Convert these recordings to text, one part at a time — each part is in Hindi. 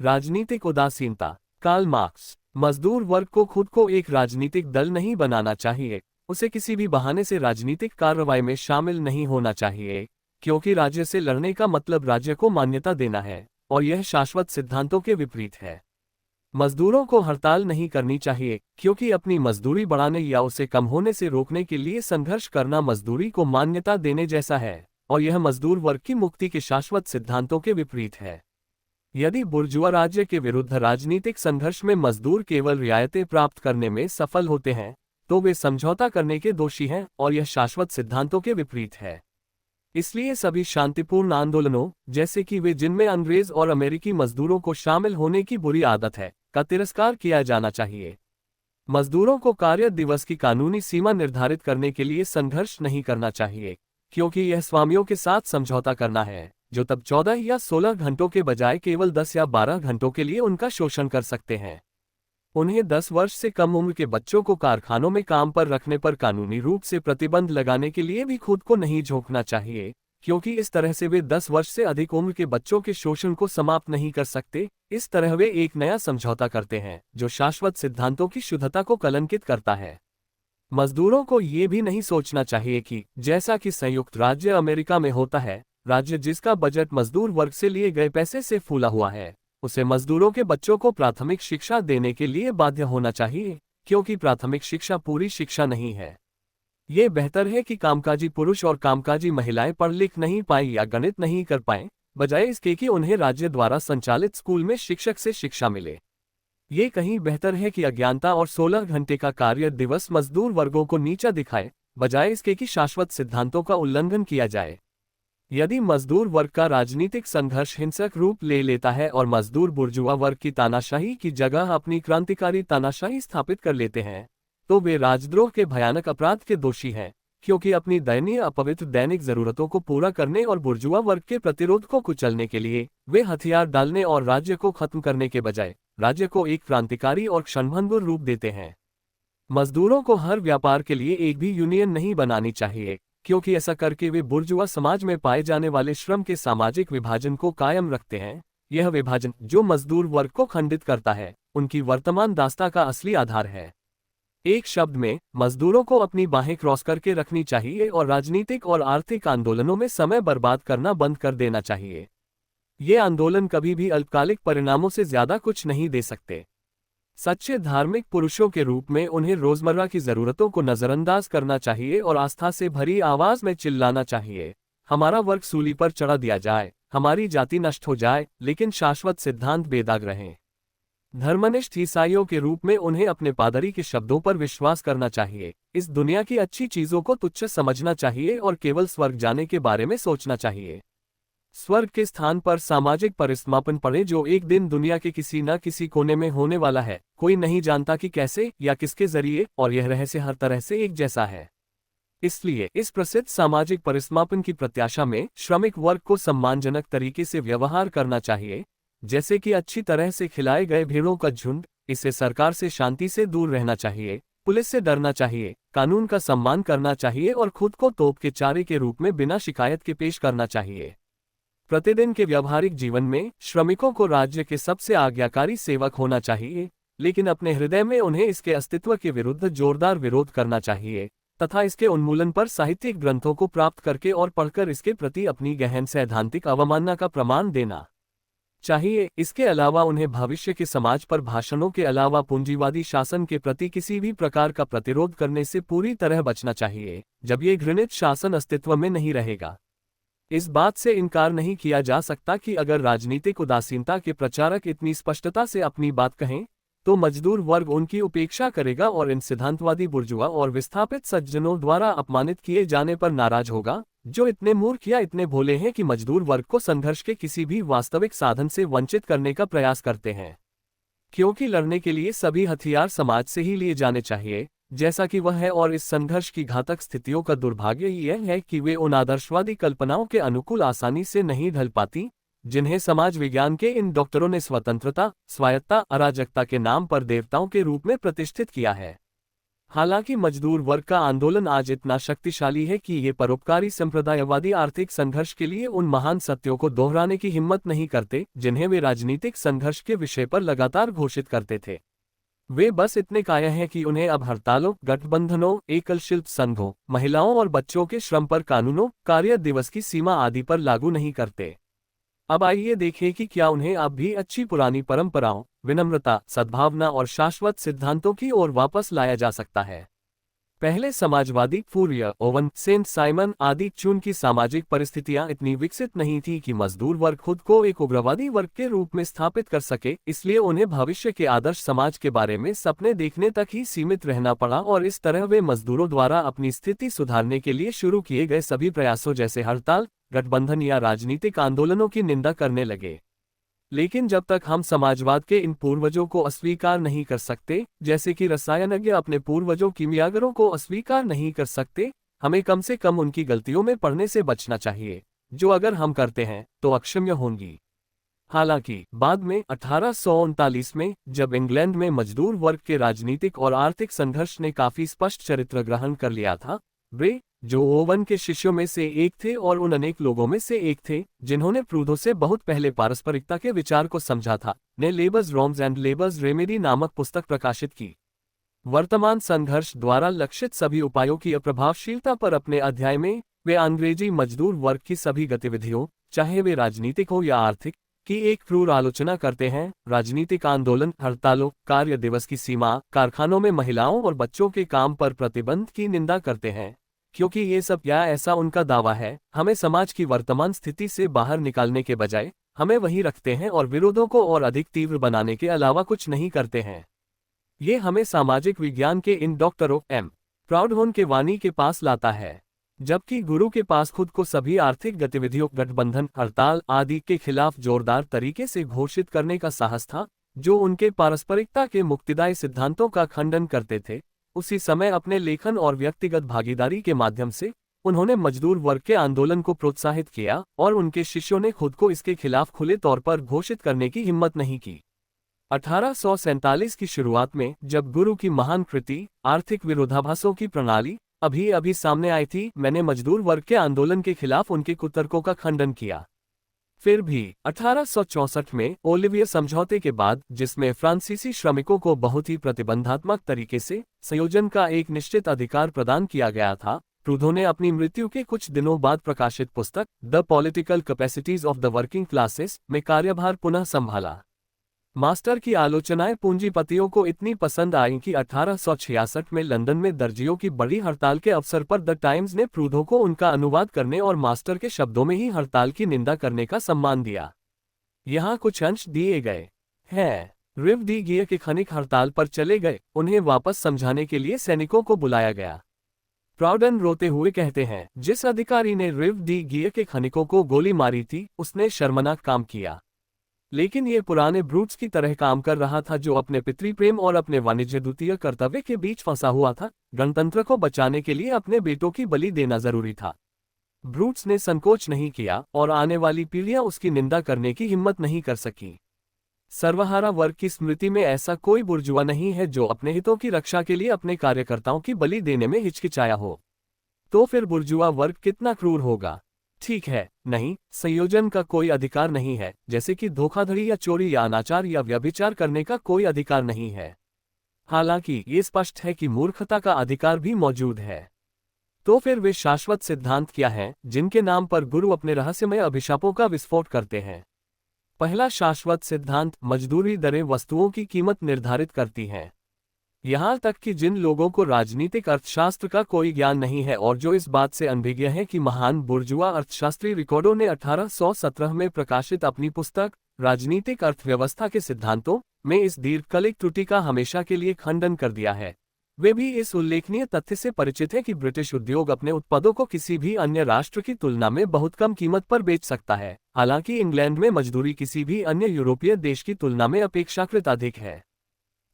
राजनीतिक उदासीनता। Karl Marx. मजदूर वर्ग को खुद को एक राजनीतिक दल नहीं बनाना चाहिए, उसे किसी भी बहाने से राजनीतिक कार्रवाई में शामिल नहीं होना चाहिए, क्योंकि राज्य से लड़ने का मतलब राज्य को मान्यता देना है, और यह शाश्वत सिद्धांतों के विपरीत है। मजदूरों को हड़ताल नहीं करनी चाहिए, क्योंकि अपनी मजदूरी बढ़ाने या उसे कम होने से रोकने के लिए संघर्ष करना मजदूरी को मान्यता देने जैसा है, और यह मजदूर वर्ग की मुक्ति के शाश्वत सिद्धांतों के विपरीत है। यदि बुर्जुआ राज्य के विरुद्ध राजनीतिक संघर्ष में मजदूर केवल रियायतें प्राप्त करने में सफल होते हैं, तो वे समझौता करने के दोषी हैं, और यह शाश्वत सिद्धांतों के विपरीत है। इसलिए सभी शांतिपूर्ण आंदोलनों, जैसे कि वे जिनमें अंग्रेज और अमेरिकी मजदूरों को शामिल होने की बुरी आदत है, का तिरस्कार किया जाना चाहिए। मजदूरों को कार्य दिवस की कानूनी सीमा निर्धारित करने के लिए संघर्ष नहीं करना चाहिए, क्योंकि यह स्वामियों के साथ समझौता करना है, जो तब 14 या 16 घंटों के बजाय केवल 10 या 12 घंटों के लिए उनका शोषण कर सकते हैं। उन्हें 10 वर्ष से कम उम्र के बच्चों को कारखानों में काम पर रखने पर कानूनी रूप से प्रतिबंध लगाने के लिए भी खुद को नहीं झोंकना चाहिए, क्योंकि इस तरह से वे 10 वर्ष से अधिक उम्र के बच्चों के शोषण को समाप्त नहीं कर सकते। इस तरह वे एक नया समझौता करते हैं, जो शाश्वत सिद्धांतों की शुद्धता को कलंकित करता है। मजदूरों को ये भी नहीं सोचना चाहिए कि, जैसा कि संयुक्त राज्य अमेरिका में होता है, राज्य जिसका बजट मजदूर वर्ग से लिए गए पैसे से फूला हुआ है, उसे मजदूरों के बच्चों को प्राथमिक शिक्षा देने के लिए बाध्य होना चाहिए, क्योंकि प्राथमिक शिक्षा पूरी शिक्षा नहीं है। ये बेहतर है कि कामकाजी पुरुष और कामकाजी महिलाएं पढ़ लिख नहीं पाएं या गणित नहीं कर पाएं, बजाय इसके कि उन्हें राज्य द्वारा संचालित स्कूल में शिक्षक से शिक्षा मिले। ये कहीं बेहतर है कि अज्ञानता और 16 घंटे का कार्य दिवस मजदूर वर्गों को नीचा दिखाए, बजाय इसके कि शाश्वत सिद्धांतों का उल्लंघन किया जाए। यदि मजदूर वर्ग का राजनीतिक संघर्ष हिंसक रूप ले लेता है और मजदूर बुर्जुआ वर्ग की तानाशाही की जगह अपनी क्रांतिकारी तानाशाही स्थापित कर लेते हैं, तो वे राजद्रोह के भयानक अपराध के दोषी हैं, क्योंकि अपनी दयनीय अपवित्र दैनिक जरूरतों को पूरा करने और बुर्जुआ वर्ग के प्रतिरोध को कुचलने के लिए वे हथियार डालने और राज्य को खत्म करने के बजाय राज्य को एक क्रांतिकारी और क्षणभंगुर रूप देते हैं। मजदूरों को हर व्यापार के लिए एक भी यूनियन नहीं बनानी चाहिए, क्योंकि ऐसा करके वे बुर्जुआ समाज में पाए जाने वाले श्रम के सामाजिक विभाजन को कायम रखते हैं। यह विभाजन, जो मजदूर वर्ग को खंडित करता है, उनकी वर्तमान दास्ता का असली आधार है। एक शब्द में, मजदूरों को अपनी बाहें क्रॉस करके रखनी चाहिए और राजनीतिक और आर्थिक आंदोलनों में समय बर्बाद करना बंद कर देना चाहिए। ये आंदोलन कभी भी अल्पकालिक परिणामों से ज्यादा कुछ नहीं दे सकते। सच्चे धार्मिक पुरुषों के रूप में उन्हें रोजमर्रा की जरूरतों को नजरअंदाज करना चाहिए और आस्था से भरी आवाज में चिल्लाना चाहिए, हमारा वर्ग सूली पर चढ़ा दिया जाए, हमारी जाति नष्ट हो जाए, लेकिन शाश्वत सिद्धांत बेदाग रहें। धर्मनिष्ठ ईसाइयों के रूप में उन्हें अपने पादरी के शब्दों पर विश्वास करना चाहिए, इस दुनिया की अच्छी चीजों को तुच्छ समझना चाहिए और केवल स्वर्ग जाने के बारे में सोचना चाहिए। स्वर्ग के स्थान पर सामाजिक परिसमापन पड़े, जो एक दिन दुनिया के किसी न किसी कोने में होने वाला है। कोई नहीं जानता कि कैसे या किसके जरिए, और यह रहस्य हर तरह से एक जैसा है। इसलिए इस प्रसिद्ध सामाजिक परिसमापन की प्रत्याशा में श्रमिक वर्ग को सम्मानजनक तरीके से व्यवहार करना चाहिए, जैसे कि अच्छी तरह से खिलाए गए भेड़ों का झुंड। इससे सरकार से शांति से दूर रहना चाहिए, पुलिस से डरना चाहिए, कानून का सम्मान करना चाहिए और खुद को तोप के चारे के रूप में बिना शिकायत के पेश करना चाहिए। प्रतिदिन के व्यावहारिक जीवन में श्रमिकों को राज्य के सबसे आज्ञाकारी सेवक होना चाहिए, लेकिन अपने हृदय में उन्हें इसके अस्तित्व के विरुद्ध जोरदार विरोध करना चाहिए तथा इसके उन्मूलन पर साहित्यिक ग्रंथों को प्राप्त करके और पढ़कर इसके प्रति अपनी गहन सैद्धांतिक अवमानना का प्रमाण देना चाहिए। इसके अलावा उन्हें भविष्य के समाज पर भाषणों के अलावा पूंजीवादी शासन के प्रति किसी भी प्रकार का प्रतिरोध करने से पूरी तरह बचना चाहिए, जब ये घृणित शासन अस्तित्व में नहीं रहेगा। इस बात से इनकार नहीं किया जा सकता कि अगर राजनीतिक उदासीनता के प्रचारक इतनी स्पष्टता से अपनी बात कहें, तो मजदूर वर्ग उनकी उपेक्षा करेगा और इन सिद्धांतवादी बुर्जुआ और विस्थापित सज्जनों द्वारा अपमानित किए जाने पर नाराज होगा, जो इतने मूर्ख या इतने भोले हैं कि मजदूर वर्ग को संघर्ष के किसी भी वास्तविक साधन से वंचित करने का प्रयास करते हैं। क्योंकि लड़ने के लिए सभी हथियार समाज से ही लिए जाने चाहिए, जैसा कि वह है, और इस संघर्ष की घातक स्थितियों का दुर्भाग्य यह है कि वे उन आदर्शवादी कल्पनाओं के अनुकूल आसानी से नहीं ढल पाती, जिन्हें समाज विज्ञान के इन डॉक्टरों ने स्वतंत्रता, स्वायत्तता, अराजकता के नाम पर देवताओं के रूप में प्रतिष्ठित किया है। हालांकि मजदूर वर्ग का आंदोलन आज इतना शक्तिशाली है कि ये परोपकारी संप्रदायवादी आर्थिक संघर्ष के लिए उन महान सत्यों को दोहराने की हिम्मत नहीं करते जिन्हें वे राजनीतिक संघर्ष के विषय पर लगातार घोषित करते थे। वे बस इतने काया हैं कि उन्हें अब हड़तालों, गठबंधनों, एकल शिल्प संघों, महिलाओं और बच्चों के श्रम पर कानूनों, कार्य दिवस की सीमा आदि पर लागू नहीं करते। अब आइए देखें कि क्या उन्हें अब भी अच्छी पुरानी परंपराओं, विनम्रता, सद्भावना और शाश्वत सिद्धांतों की ओर वापस लाया जा सकता है। पहले समाजवादी फूरियर, ओवन, सेंट साइमन आदि चुन की सामाजिक परिस्थितियां इतनी विकसित नहीं थी कि मजदूर वर्ग खुद को एक उग्रवादी वर्ग के रूप में स्थापित कर सके, इसलिए उन्हें भविष्य के आदर्श समाज के बारे में सपने देखने तक ही सीमित रहना पड़ा और इस तरह वे मजदूरों द्वारा अपनी स्थिति सुधारने के लिए शुरू किए गए सभी प्रयासों जैसे हड़ताल, गठबंधन या राजनीतिक आंदोलनों की निंदा करने लगे। लेकिन जब तक हम समाजवाद के इन पूर्वजों को अस्वीकार नहीं कर सकते, जैसे कि रसायनज्ञ अपने पूर्वजों किमियागरों को अस्वीकार नहीं कर सकते, हमें कम से कम उनकी गलतियों में पड़ने से बचना चाहिए, जो अगर हम करते हैं तो अक्षम्य होंगी। हालांकि बाद में 1839 में जब इंग्लैंड में मजदूर वर्ग के राजनीतिक और आर्थिक संघर्ष ने काफी स्पष्ट चरित्र ग्रहण कर लिया था, वे, जो ओवन के शिष्यों में से एक थे और उन अनेक लोगों में से एक थे जिन्होंने प्रूदो से बहुत पहले पारस्परिकता के विचार को समझा था, ने labours wrongs and labours remedy नामक पुस्तक प्रकाशित की। वर्तमान संघर्ष द्वारा लक्षित सभी उपायों की अप्रभावशीलता पर अपने अध्याय में वे अंग्रेजी मजदूर वर्ग की सभी गतिविधियों, चाहे वे राजनीतिक हो या आर्थिक, की एक क्रूर आलोचना करते हैं। राजनीतिक आंदोलन, हड़तालों, कार्य दिवस की सीमा, कारखानों में महिलाओं और बच्चों के काम पर प्रतिबंध की निंदा करते हैं, क्योंकि ये सब, या ऐसा उनका दावा है, हमें समाज की वर्तमान स्थिति से बाहर निकालने के बजाय हमें वहीं रखते हैं और विरोधों को और अधिक तीव्र बनाने के अलावा कुछ नहीं करते हैं। ये हमें सामाजिक विज्ञान के इन डॉक्टरों एम. प्राउडहोन के वाणी के पास लाता है, जबकि गुरु के पास खुद को सभी आर्थिक गतिविधियों, गठबंधन, हड़ताल आदि के खिलाफ जोरदार तरीके से घोषित करने का साहस था, जो उनके पारस्परिकता के मुक्तिदायी सिद्धांतों का खंडन करते थे। उसी समय अपने लेखन और व्यक्तिगत भागीदारी के माध्यम से उन्होंने मजदूर वर्ग के आंदोलन को प्रोत्साहित किया और उनके शिष्यों ने खुद को इसके खिलाफ खुले तौर पर घोषित करने की हिम्मत नहीं की। 1847 की शुरुआत में जब गुरु की महान कृति आर्थिक विरोधाभासों की प्रणाली अभी अभी सामने आई थी, मैंने मजदूर वर्ग के आंदोलन के खिलाफ उनके कुतर्कों का खंडन किया। फिर भी 1864 में ओलिवियर समझौते के बाद, जिसमें फ्रांसीसी श्रमिकों को बहुत ही प्रतिबंधात्मक तरीके से संयोजन का एक निश्चित अधिकार प्रदान किया गया था, प्रूदो ने अपनी मृत्यु के कुछ दिनों बाद प्रकाशित पुस्तक the political capacities of the working classes में कार्यभार पुनः संभाला। मास्टर की आलोचनाएं पूंजीपतियों को इतनी पसंद आईं कि 1866 में लंदन में दर्जियों की बड़ी हड़ताल के अवसर पर द टाइम्स ने प्रूदो को उनका अनुवाद करने और मास्टर के शब्दों में ही हड़ताल की निंदा करने का सम्मान दिया। यहाँ कुछ अंश दिए गए हैं। रिव डी गियर के खनिक हड़ताल पर चले गए, उन्हें वापस समझाने के लिए सैनिकों को बुलाया गया। प्राउडन रोते हुए कहते हैं, जिस अधिकारी ने रिव डी गियर के खनिकों को गोली मारी थी, उसने शर्मनाक काम किया, लेकिन ये पुराने ब्रूट्स की तरह काम कर रहा था जो अपने पितृप्रेम और अपने वाणिज्य द्वितीय कर्तव्य के बीच फंसा हुआ था। गणतंत्र को बचाने के लिए अपने बेटों की बलि देना जरूरी था। ब्रूट्स ने संकोच नहीं किया और आने वाली पीढ़ियां उसकी निंदा करने की हिम्मत नहीं कर सकी। सर्वहारा वर्ग की स्मृति में ऐसा कोई बुर्जुआ नहीं है जो अपने हितों की रक्षा के लिए अपने कार्यकर्ताओं की बलि देने में हिचकिचाया हो। तो फिर बुर्जुआ वर्ग कितना क्रूर होगा? ठीक है, नहीं, संयोजन का कोई अधिकार नहीं है, जैसे कि धोखाधड़ी या चोरी या अनाचार या व्यभिचार करने का कोई अधिकार नहीं है। हालांकि ये स्पष्ट है कि मूर्खता का अधिकार भी मौजूद है। तो फिर वे शाश्वत सिद्धांत क्या हैं, जिनके नाम पर गुरु अपने रहस्यमय अभिशापों का विस्फोट करते हैं? पहला शाश्वत सिद्धांत, मजदूरी दरें वस्तुओं की कीमत निर्धारित करती हैं। यहाँ तक कि जिन लोगों को राजनीतिक अर्थशास्त्र का कोई ज्ञान नहीं है और जो इस बात से अनभिज्ञ हैं कि महान बुर्जुआ अर्थशास्त्री रिकार्डो ने 1817 में प्रकाशित अपनी पुस्तक राजनीतिक अर्थव्यवस्था के सिद्धांतों में इस दीर्घकालिक त्रुटि का हमेशा के लिए खंडन कर दिया है, वे भी इस उल्लेखनीय तथ्य से परिचित हैं कि ब्रिटिश उद्योग अपने उत्पादों को किसी भी अन्य राष्ट्र की तुलना में बहुत कम कीमत पर बेच सकता है, हालांकि इंग्लैंड में मजदूरी किसी भी अन्य यूरोपीय देश की तुलना में अपेक्षाकृत अधिक है।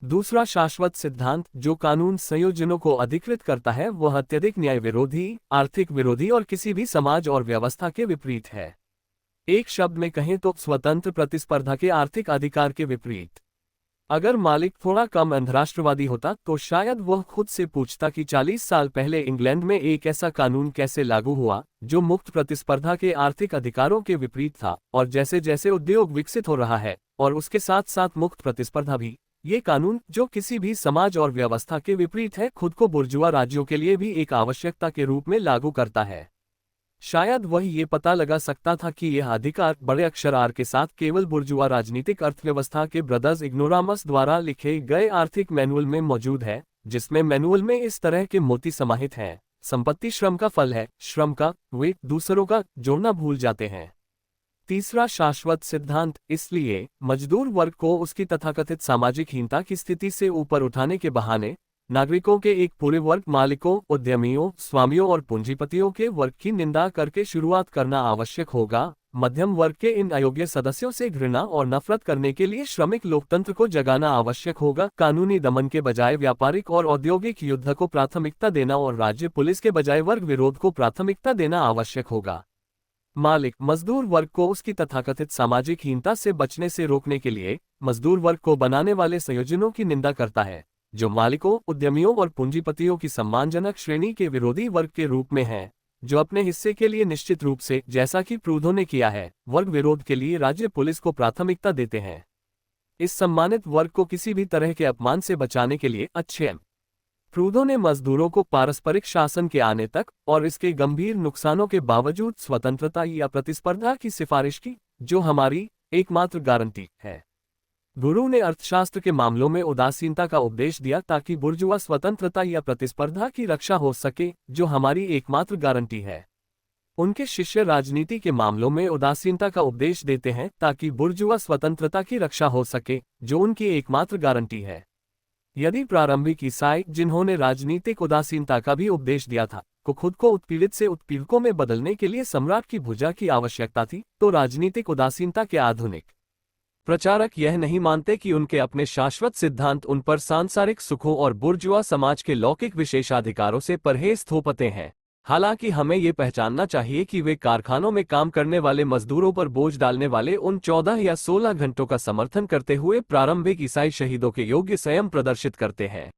दूसरा शाश्वत सिद्धांत, जो कानून संयोजनों को अधिकृत करता है, वह अत्यधिक न्याय विरोधी, आर्थिक विरोधी और किसी भी समाज और व्यवस्था के विपरीत है। एक शब्द में कहें तो स्वतंत्र प्रतिस्पर्धा के आर्थिक अधिकार के विपरीत। अगर मालिक थोड़ा कम अंधराष्ट्रवादी होता तो शायद वह खुद से पूछता कि 40 साल पहले इंग्लैंड में एक ऐसा कानून कैसे लागू हुआ जो मुक्त प्रतिस्पर्धा के आर्थिक अधिकारों के विपरीत था, और जैसे जैसे उद्योग विकसित हो रहा है और उसके साथ साथ मुक्त प्रतिस्पर्धा भी, ये कानून जो किसी भी समाज और व्यवस्था के विपरीत है खुद को बुर्जुआ राज्यों के लिए भी एक आवश्यकता के रूप में लागू करता है। शायद वही ये पता लगा सकता था कि यह अधिकार बड़े अक्षर आर के साथ केवल बुर्जुआ राजनीतिक अर्थव्यवस्था के ब्रदर्स इग्नोरामस द्वारा लिखे गए आर्थिक मैनुअल में मौजूद है, जिसमें मैनुअल में इस तरह के मोती समाहित हैं। संपत्ति श्रम का फल है, श्रम का वे दूसरों का जोड़ना भूल जाते हैं। तीसरा शाश्वत सिद्धांत, इसलिए मजदूर वर्ग को उसकी तथाकथित सामाजिक हीनता की स्थिति से ऊपर उठाने के बहाने नागरिकों के एक पूरे वर्ग मालिकों, उद्यमियों, स्वामियों और पूंजीपतियों के वर्ग की निंदा करके शुरुआत करना आवश्यक होगा। मध्यम वर्ग के इन अयोग्य सदस्यों से घृणा और नफरत करने के लिए श्रमिक लोकतंत्र को जगाना आवश्यक होगा। कानूनी दमन के बजाय व्यापारिक और औद्योगिक युद्ध को प्राथमिकता देना और राज्य पुलिस के बजाय वर्ग विरोध को प्राथमिकता देना आवश्यक होगा। मालिक मजदूर वर्ग को उसकी तथाकथित सामाजिक हीनता से बचने से रोकने के लिए मजदूर वर्ग को बनाने वाले संयोजनों की निंदा करता है, जो मालिकों, उद्यमियों और पूंजीपतियों की सम्मानजनक श्रेणी के विरोधी वर्ग के रूप में हैं, जो अपने हिस्से के लिए निश्चित रूप से, जैसा कि प्रूदो ने किया है, वर्ग विरोध के लिए राज्य पुलिस को प्राथमिकता देते हैं। इस सम्मानित वर्ग को किसी भी तरह के अपमान से बचाने के लिए अच्छे प्रूदो ने मजदूरों को पारस्परिक शासन के आने तक और इसके गंभीर नुकसानों के बावजूद स्वतंत्रता या प्रतिस्पर्धा की सिफारिश की, जो हमारी एकमात्र गारंटी है। गुरु ने अर्थशास्त्र के मामलों में उदासीनता का उपदेश दिया ताकि बुर्जुआ स्वतंत्रता या प्रतिस्पर्धा की रक्षा हो सके, जो हमारी एकमात्र गारंटी है। उनके शिष्य राजनीति के मामलों में उदासीनता का उपदेश देते हैं ताकि बुर्जुआ स्वतंत्रता की रक्षा हो सके, जो उनकी एकमात्र गारंटी है। यदि प्रारंभिक ईसाई, जिन्होंने राजनीतिक उदासीनता का भी उपदेश दिया था, को खुद को उत्पीड़ित से उत्पीड़कों में बदलने के लिए सम्राट की भुजा की आवश्यकता थी, तो राजनीतिक उदासीनता के आधुनिक प्रचारक यह नहीं मानते कि उनके अपने शाश्वत सिद्धांत उन पर सांसारिक सुखों और बुर्जुआ समाज के लौकिक विशेषाधिकारों से परहेज थोपते हैं। हालांकि हमें ये पहचानना चाहिए कि वे कारखानों में काम करने वाले मजदूरों पर बोझ डालने वाले उन 14 या 16 घंटों का समर्थन करते हुए प्रारंभिक ईसाई शहीदों के योग्य संयम प्रदर्शित करते हैं।